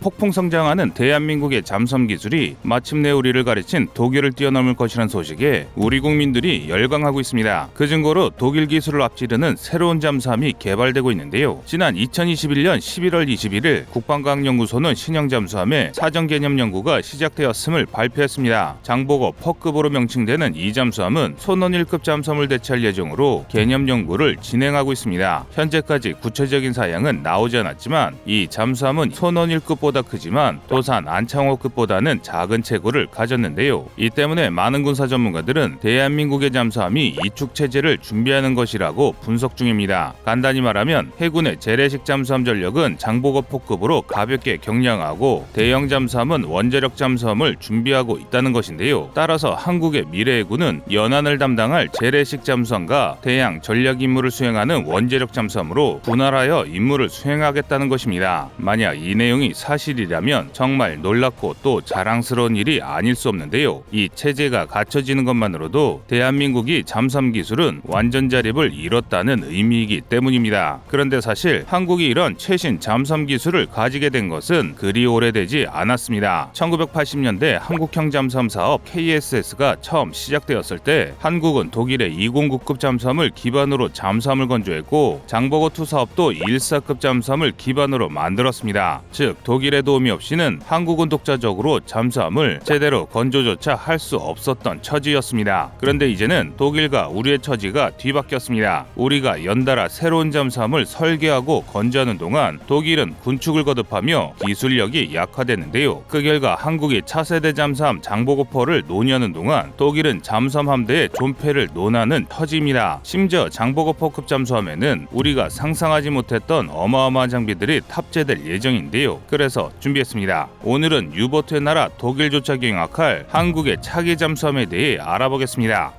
폭풍 성장하는 대한민국의 잠수함 기술이 마침내 우리를 가르친 독일을 뛰어넘을 것이라는 소식에 우리 국민들이 열광하고 있습니다. 그 증거로 독일 기술을 앞지르는 새로운 잠수함이 개발되고 있는데요. 지난 2021년 11월 21일 국방과학연구소는 신형 잠수함의 사전 개념 연구가 시작되었음을 발표했습니다. 장보고 퍼급으로 명칭되는 이 잠수함은 손원 1급 잠수함을 대체할 예정으로 개념 연구를 진행하고 있습니다. 현재까지 구체적인 사양은 나오지 않았지만 이 잠수함은 손원 1급보다 크지만 도산 안창호급보다는 작은 체구를 가졌는데요. 이 때문에 많은 군사 전문가들은 대한민국의 잠수함이 이축 체제를 준비하는 것이라고 분석 중입니다. 간단히 말하면 해군의 재래식 잠수함 전력은 장보고 포급으로 가볍게 경량하고 대형 잠수함은 원자력 잠수함을 준비하고 있다는 것인데요. 따라서 한국의 미래 해군은 연안을 담당할 재래식 잠수함과 대양 전략 임무를 수행하는 원자력 잠수함으로 분할하여 임무를 수행하겠다는 것입니다. 만약 이 내용이 사실이라면 정말 놀랍고 또 자랑스러운 일이 아닐 수 없는데요. 이 체제가 갖춰지는 것만으로도 대한민국이 잠수함 기술은 완전 자립을 이뤘다는 의미이기 때문입니다. 그런데 사실 한국이 이런 최신 잠수함 기술을 가지게 된 것은 그리 오래되지 않았습니다. 1980년대 한국형 잠수함 사업 KSS가 처음 시작되었을 때 한국은 독일의 209급 잠수함을 기반으로 잠수함을 건조했고 장보고2 사업도 1사급 잠수함을 기반으로 만들었습니다. 즉 독일의 도움이 없이는 한국은 독자적으로 잠수함을 제대로 건조조차 할 수 없었던 처지였습니다. 그런데 이제는 독일과 우리의 처지가 뒤바뀌었습니다. 우리가 연달아 새로운 잠수함을 설계하고 건조하는 동안 독일은 군축을 거듭하며 기술력이 약화됐는데요. 그 결과 한국이 차세대 잠수함 장보고포를 논의하는 동안 독일은 잠수함 함대의 존폐를 논하는 처지입니다. 심지어 장보고포급 잠수함에는 우리가 상상하지 못했던 어마어마한 장비들이 탑재될 예정인데요. 그래서 준비했습니다. 오늘은 유보트의 나라 독일조차 경악할 한국의 차기 잠수함에 대해 알아보겠습니다.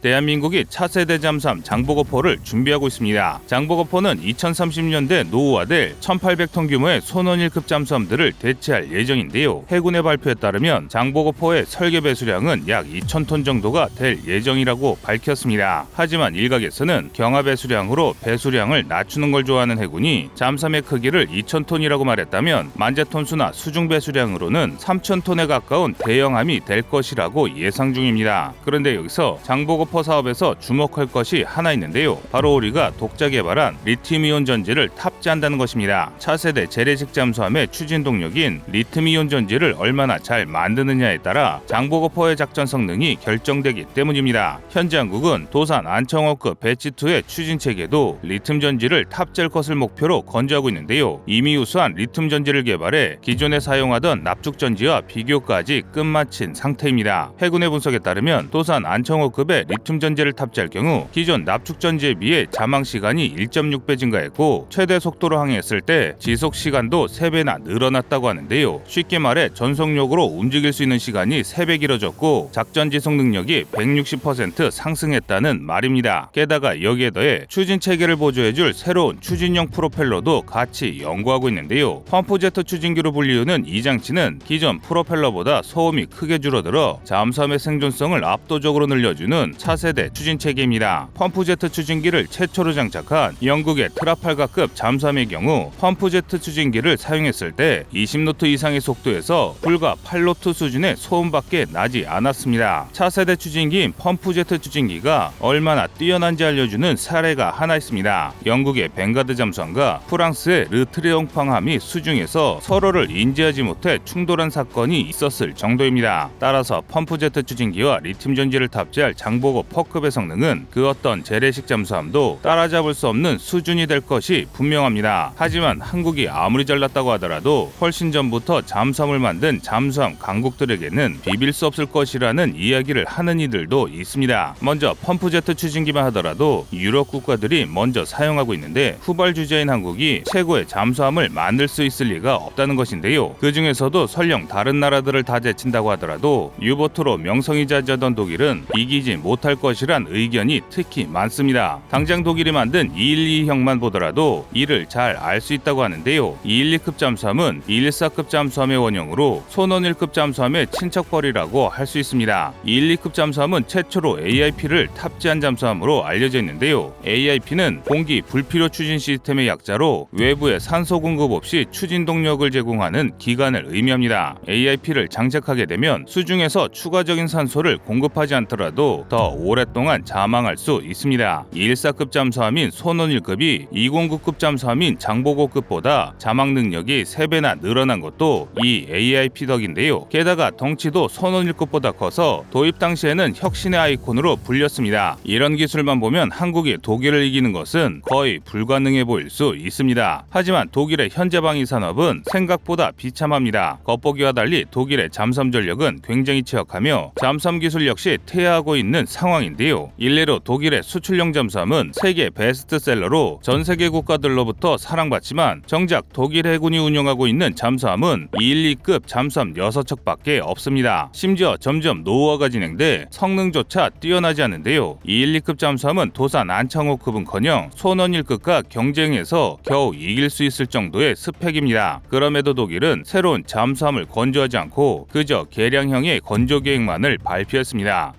대한민국이 차세대 잠수함 장보고포를 준비하고 있습니다. 장보고포는 2030년대 노후화될 1800톤 규모의 손원 1급 잠수함들을 대체할 예정인데요. 해군의 발표에 따르면 장보고포의 설계 배수량은 약 2000톤 정도가 될 예정이라고 밝혔습니다. 하지만 일각에서는 경하 배수량으로 배수량을 낮추는 걸 좋아하는 해군이 잠수함의 크기를 2000톤이라고 말했다면 만재톤수나 수중 배수량으로는 3000톤에 가까운 대형함이 될 것이라고 예상 중입니다. 그런데 여기서 장보고포 사업에서 주목할 것이 하나 있는데요. 바로 우리가 독자 개발한 리튬이온 전지를 탑재한다는 것입니다. 차세대 재래식 잠수함의 추진 동력인 리튬이온 전지를 얼마나 잘 만드느냐에 따라 장보고포의 작전 성능이 결정되기 때문입니다. 현재 한국은 도산 안창호급 배치2의 추진 체계도 리튬 전지를 탑재할 것을 목표로 건조하고 있는데요. 이미 우수한 리튬 전지를 개발해 기존에 사용하던 납축 전지와 비교까지 끝마친 상태입니다. 해군의 분석에 따르면 도산 안창호급의 리튬 전지를 탑재할 경우 기존 납축 전지에 비해 자망 시간이 1.6배 증가했고 최대 속도로 항해했을 때 지속 시간도 3배나 늘어났다고 하는데요. 쉽게 말해 전속력으로 움직일 수 있는 시간이 3배 길어졌고 작전 지속 능력이 160% 상승했다는 말입니다. 게다가 여기에 더해 추진 체계를 보조해줄 새로운 추진형 프로펠러도 같이 연구하고 있는데요. 펌프제트 추진기로 불리우는 이 장치는 기존 프로펠러보다 소음이 크게 줄어들어 잠수함의 생존성을 압도적으로 늘려주는 차세대 추진 체계입니다. 펌프제트 추진기를 최초로 장착한 영국의 트라팔가급 잠수함의 경우 펌프제트 추진기를 사용했을 때 20노트 이상의 속도에서 불과 8노트 수준의 소음밖에 나지 않았습니다. 차세대 추진기인 펌프제트 추진기가 얼마나 뛰어난지 알려주는 사례가 하나 있습니다. 영국의 벵가드 잠수함과 프랑스의 르트레옹팡함이 수중에서 서로를 인지하지 못해 충돌한 사건이 있었을 정도입니다. 따라서 펌프제트 추진기와 리튬 전지를 탑재할 장보고 퍼급의 성능은 그 어떤 재래식 잠수함도 따라잡을 수 없는 수준이 될 것이 분명합니다. 하지만 한국이 아무리 잘났다고 하더라도 훨씬 전부터 잠수함을 만든 잠수함 강국들에게는 비빌 수 없을 것이라는 이야기를 하는 이들도 있습니다. 먼저 펌프제트 추진기만 하더라도 유럽 국가들이 먼저 사용하고 있는데 후발주자인 한국이 최고의 잠수함을 만들 수 있을 리가 없다는 것인데요. 그 중에서도 설령 다른 나라들을 다 제친다고 하더라도 유보트로 명성이 자자던 독일은 이기지 못 못할 것이란 의견이 특히 많습니다. 당장 독일이 만든 212형만 보더라도 이를 잘 알 수 있다고 하는데요. 212급 잠수함은 214급 잠수함의 원형으로 손원일급 잠수함의 친척벌이라고 할 수 있습니다. 212급 잠수함은 최초로 AIP를 탑재한 잠수함으로 알려져 있는데요. AIP는 공기 불필요 추진 시스템의 약자로 외부에 산소 공급 없이 추진 동력을 제공하는 기관을 의미합니다. AIP를 장착하게 되면 수중에서 추가적인 산소를 공급하지 않더라도 더 오랫동안 잠항할 수 있습니다. 214급 잠수함인 손원일급이 209급 잠수함인 장보고급보다 잠항 능력이 3배나 늘어난 것도 이 AIP 덕인데요. 게다가 덩치도 손원일급보다 커서 도입 당시에는 혁신의 아이콘으로 불렸습니다. 이런 기술만 보면 한국이 독일을 이기는 것은 거의 불가능해 보일 수 있습니다. 하지만 독일의 현재 방위 산업은 생각보다 비참합니다. 겉보기와 달리 독일의 잠수함 전력은 굉장히 취약하며 잠수함 기술 역시 퇴화하고 있는 상황인데요. 일례로 독일의 수출용 잠수함은 세계 베스트셀러로 전 세계 국가들로부터 사랑받지만 정작 독일 해군이 운영하고 있는 잠수함은 212급 잠수함 6척밖에 없습니다. 심지어 점점 노후화가 진행돼 성능조차 뛰어나지 않는데요. 212급 잠수함은 도산 안창호급은커녕 손원일급과 경쟁해서 겨우 이길 수 있을 정도의 스펙입니다. 그럼에도 독일은 새로운 잠수함을 건조하지 않고 그저 개량형의 건조 계획만을 발표했습니다.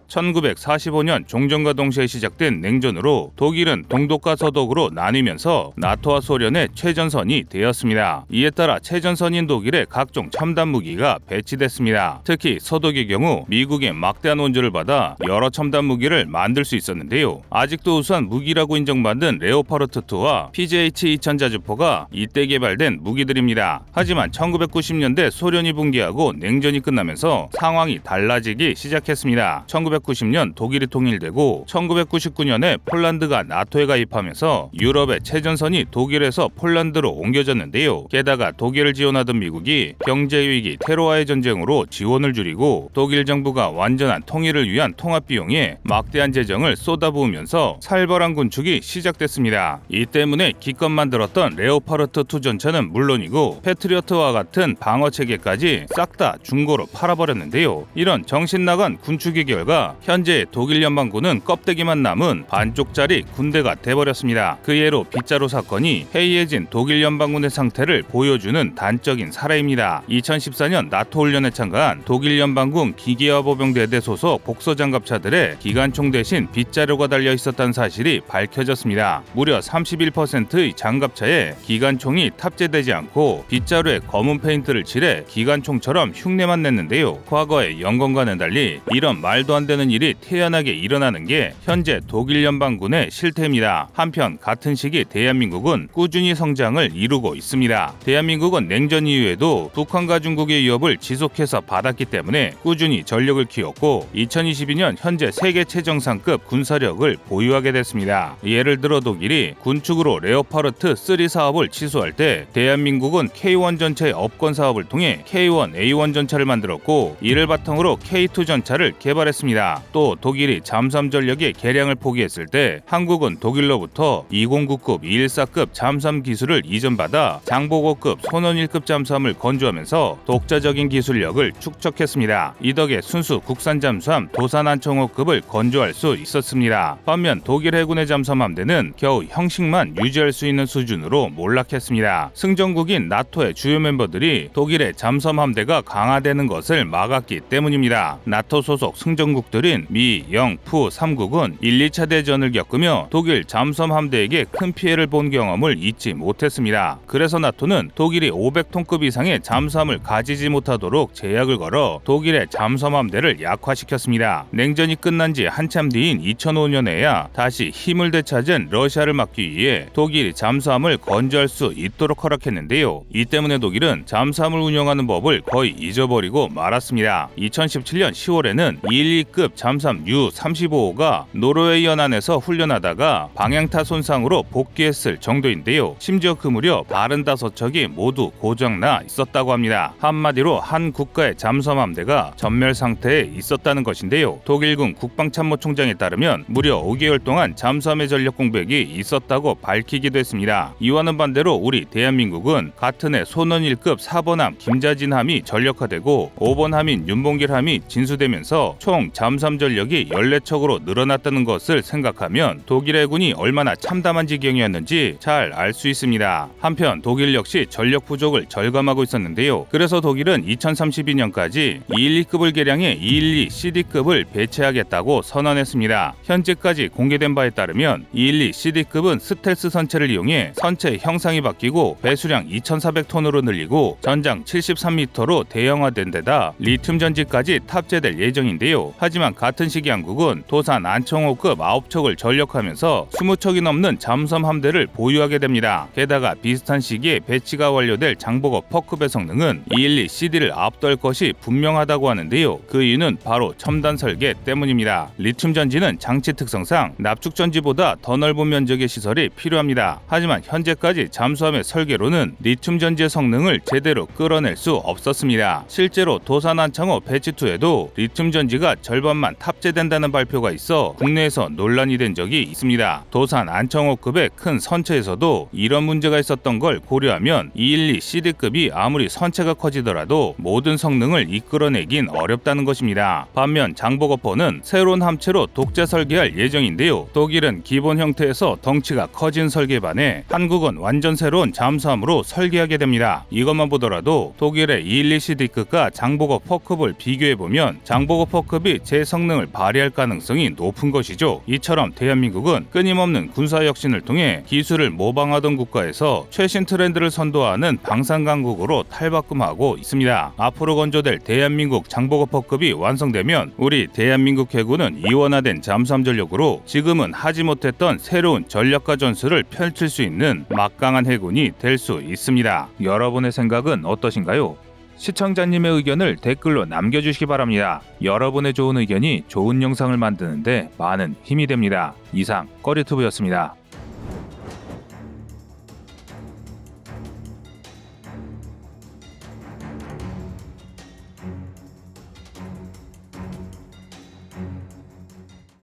1945년 종전과 동시에 시작된 냉전으로 독일은 동독과 서독으로 나뉘면서 나토와 소련의 최전선이 되었습니다. 이에 따라 최전선인 독일의 각종 첨단 무기가 배치됐습니다. 특히 서독의 경우 미국의 막대한 원조를 받아 여러 첨단 무기를 만들 수 있었는데요. 아직도 우수한 무기라고 인정받는 레오파르트2와 PJH-2000 자주포가 이때 개발된 무기들입니다. 하지만 1990년대 소련이 붕괴하고 냉전이 끝나면서 상황이 달라지기 시작했습니다. 1990년 독일이 통일되고 1999년에 폴란드가 나토에 가입하면서 유럽의 최전선이 독일에서 폴란드로 옮겨졌는데요. 게다가 독일을 지원하던 미국이 경제위기, 테러와의 전쟁으로 지원을 줄이고 독일 정부가 완전한 통일을 위한 통합 비용에 막대한 재정을 쏟아부으면서 살벌한 군축이 시작됐습니다. 이 때문에 기껏 만들었던 레오파르트2 전차는 물론이고 패트리어트와 같은 방어체계까지 싹 다 중고로 팔아버렸는데요. 이런 정신나간 군축의 결과 현재 독일 연방군은 껍데기만 남은 반쪽짜리 군대가 돼버렸습니다. 그 예로 빗자루 사건이 해이해진 독일 연방군의 상태를 보여주는 단적인 사례입니다. 2014년 나토 훈련에 참가한 독일 연방군 기계화보병대대 소속 복서장갑차들의 기관총 대신 빗자루가 달려 있었다는 사실이 밝혀졌습니다. 무려 31%의 장갑차에 기관총이 탑재되지 않고 빗자루에 검은 페인트를 칠해 기관총처럼 흉내만 냈는데요. 과거의 영건과는 달리 이런 말도 안 되는 일이 태연하게 일어나는 게 현재 독일 연방군의 실태입니다. 한편 같은 시기 대한민국은 꾸준히 성장을 이루고 있습니다. 대한민국은 냉전 이후에도 북한과 중국의 위협을 지속해서 받았기 때문에 꾸준히 전력을 키웠고 2022년 현재 세계 최정상급 군사력을 보유하게 됐습니다. 예를 들어 독일이 군축으로 레오파르트 3 사업을 취소할 때 대한민국은 K1 전차의 업권 사업을 통해 K1A1 전차를 만들었고 이를 바탕으로 K2 전차를 개발했습니다. 또 독일이 잠수함 전력의 개량을 포기했을 때 한국은 독일로부터 209급, 214급 잠수함 기술을 이전받아 장보고급, 손원일급 잠수함을 건조하면서 독자적인 기술력을 축적했습니다. 이 덕에 순수 국산 잠수함 도산 안청호급을 건조할 수 있었습니다. 반면 독일 해군의 잠수함 함대는 겨우 형식만 유지할 수 있는 수준으로 몰락했습니다. 승전국인 나토의 주요 멤버들이 독일의 잠수함 함대가 강화되는 것을 막았기 때문입니다. 나토 소속 승전국들인 미, 영, 푸 3국은 1, 2차 대전을 겪으며 독일 잠수함 함대에게 큰 피해를 본 경험을 잊지 못했습니다. 그래서 나토는 독일이 500톤급 이상의 잠수함을 가지지 못하도록 제약을 걸어 독일의 잠수함 함대를 약화시켰습니다. 냉전이 끝난 지 한참 뒤인 2005년에야 다시 힘을 되찾은 러시아를 막기 위해 독일이 잠수함을 건조할 수 있도록 허락했는데요. 이 때문에 독일은 잠수함을 운영하는 법을 거의 잊어버리고 말았습니다. 2017년 10월에는 212급 1급 잠수함 U-35호가 노르웨이 연안에서 훈련하다가 방향타 손상으로 복귀했을 정도인데요. 심지어 그 무렵 45척이 모두 고장나 있었다고 합니다. 한마디로 한 국가의 잠수함 함대가 전멸 상태에 있었다는 것인데요. 독일군 국방참모총장에 따르면 무려 5개월 동안 잠수함의 전력 공백이 있었다고 밝히기도 했습니다. 이와는 반대로 우리 대한민국은 같은 해 손원 1급 4번함 김자진함이 전력화되고 5번 함인 윤봉길함이 진수되면서 총 잠수함 전력이 14척으로 늘어났다는 것을 생각하면 독일 해군이 얼마나 참담한 지경이었는지 잘 알 수 있습니다. 한편 독일 역시 전력 부족을 절감하고 있었는데요. 그래서 독일은 2032년까지 212급을 개량해 212CD급을 배치하겠다고 선언했습니다. 현재까지 공개된 바에 따르면 212CD급은 스텔스 선체를 이용해 선체 형상이 바뀌고 배수량 2,400톤으로 늘리고 전장 73m로 대형화된 데다 리튬 전지까지 탑재될 예정인데요. 하지만 같은 시기 한국은 도산 안청호급 9척을 전력하면서 20척이 넘는 잠수함 함대를 보유하게 됩니다. 게다가 비슷한 시기에 배치가 완료될 장보고 퍼급의 성능은 212CD를 앞돌 것이 분명하다고 하는데요. 그 이유는 바로 첨단 설계 때문입니다. 리튬 전지는 장치 특성상 납축 전지보다 더 넓은 면적의 시설이 필요합니다. 하지만 현재까지 잠수함의 설계로는 리튬 전지의 성능을 제대로 끌어낼 수 없었습니다. 실제로 도산 안창호 배치2에도 리튬 전지가 절반만 탑재된다는 발표가 있어 국내에서 논란이 된 적이 있습니다. 도산 안창호급의 큰 선체에서도 이런 문제가 있었던 걸 고려하면 212CD급이 아무리 선체가 커지더라도 모든 성능을 이끌어내긴 어렵다는 것입니다. 반면 장보고포는 새로운 함체로 독재 설계할 예정인데요. 독일은 기본 형태에서 덩치가 커진 설계에 반해 한국은 완전 새로운 잠수함으로 설계하게 됩니다. 이것만 보더라도 독일의 212CD급과 장보고포급을 비교해보면 장보고포급이 제 성능을 발휘할 가능성이 높은 것이죠. 이처럼 대한민국은 끊임없는 군사혁신을 통해 기술을 모방하던 국가에서 최신 트렌드를 선도하는 방산강국으로 탈바꿈하고 있습니다. 앞으로 건조될 대한민국 장보고포급이 완성되면 우리 대한민국 해군은 이원화된 잠수함 전력으로 지금은 하지 못했던 새로운 전략과 전술을 펼칠 수 있는 막강한 해군이 될 수 있습니다. 여러분의 생각은 어떠신가요? 시청자님의 의견을 댓글로 남겨주시기 바랍니다. 여러분의 좋은 의견이 좋은 영상을 만드는데 많은 힘이 됩니다. 이상 꺼리투브였습니다.